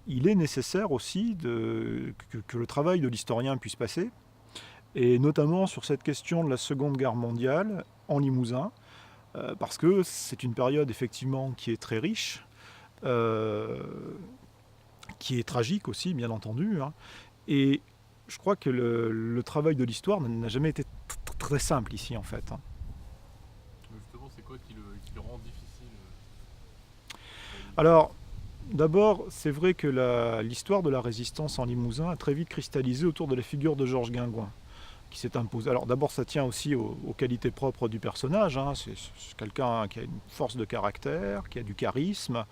il est nécessaire aussi que le travail de l'historien puisse passer, et notamment sur cette question de la Seconde Guerre mondiale en Limousin, parce que c'est une période effectivement qui est très riche, euh, qui est tragique aussi, bien entendu, hein. Et je crois que le travail de l'histoire n'a jamais été très simple ici, en fait, hein. Justement, c'est quoi qui le rend difficile à illustrer? Alors, d'abord, c'est vrai que l'histoire de la résistance en Limousin a très vite cristallisé autour de la figure de Georges Guingouin, qui s'est imposé. Alors d'abord, ça tient aussi aux qualités propres du personnage, hein. C'est quelqu'un qui a une force de caractère, qui a du charisme,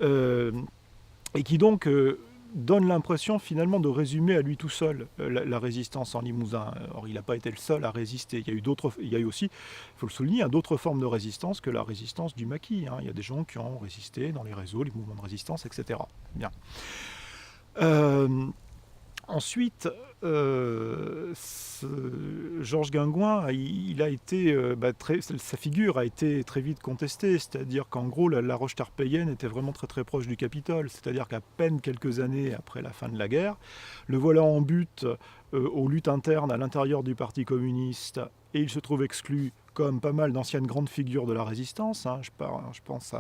euh, et qui donc donne l'impression finalement de résumer à lui tout seul la résistance en Limousin. Or, il n'a pas été le seul à résister. Il y a eu aussi, il faut le souligner, hein, d'autres formes de résistance que la résistance du maquis, hein. Il y a des gens qui ont résisté dans les réseaux, les mouvements de résistance, etc. Bien. Euh, Ensuite, Georges Guingouin, il a été, sa figure a été très vite contestée, c'est-à-dire qu'en gros, la Roche-Tarpéienne était vraiment très très proche du Capitole, c'est-à-dire qu'à peine quelques années après la fin de la guerre, le voilà en butte aux luttes internes à l'intérieur du Parti communiste, et il se trouve exclu comme pas mal d'anciennes grandes figures de la résistance, hein. Je pense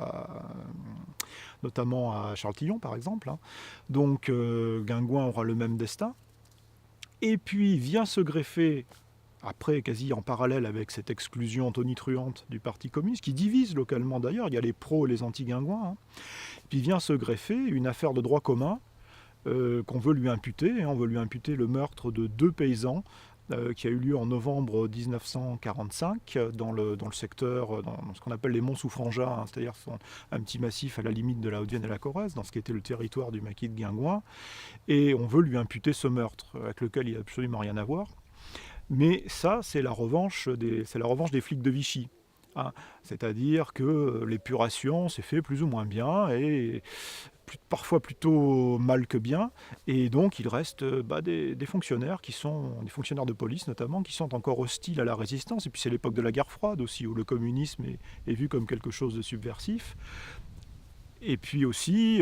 notamment à Charles Tillon par exemple, hein. Donc Guingouin aura le même destin. Et puis vient se greffer, après quasi en parallèle avec cette exclusion tonitruante du Parti communiste, qui divise localement d'ailleurs, il y a les pros et les anti-Guingouin, hein. Puis vient se greffer une affaire de droit commun qu'on veut lui imputer. On veut lui imputer le meurtre de deux paysans qui a eu lieu en novembre 1945 dans le secteur, dans ce qu'on appelle les monts Souffranjas, hein, c'est-à-dire un petit massif à la limite de la Haute-Vienne et la Corrèze, dans ce qui était le territoire du maquis de Guingouin. Et on veut lui imputer ce meurtre, avec lequel il n'a absolument rien à voir. Mais ça, c'est la revanche des flics de Vichy, hein. C'est-à-dire que l'épuration s'est fait plus ou moins bien, et parfois plutôt mal que bien, et donc il reste des fonctionnaires des fonctionnaires de police notamment, qui sont encore hostiles à la résistance. Et puis c'est l'époque de la guerre froide aussi, où le communisme est vu comme quelque chose de subversif. Et puis aussi,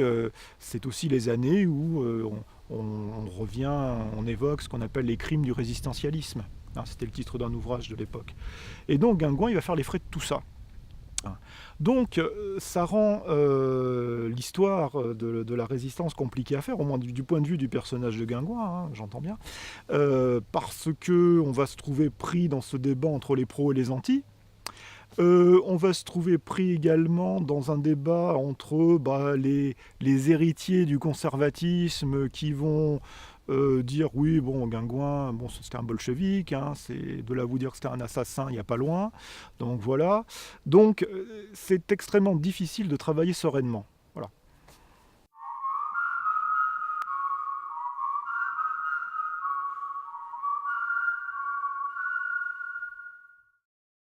c'est aussi les années où on revient, on évoque ce qu'on appelle les crimes du résistentialisme, hein. C'était le titre d'un ouvrage de l'époque. Et donc Guingouin, il va faire les frais de tout ça. Donc ça rend l'histoire de la résistance compliquée à faire, au moins du point de vue du personnage de Guingouin, hein, j'entends bien, parce qu'on va se trouver pris dans ce débat entre les pros et les antis. On va se trouver pris également dans un débat entre les héritiers du conservatisme qui vont dire oui, bon, Guingouin, bon, c'était un bolchevique, hein, c'est de là vous dire que c'était un assassin, il n'y a pas loin. Donc voilà. Donc c'est extrêmement difficile de travailler sereinement.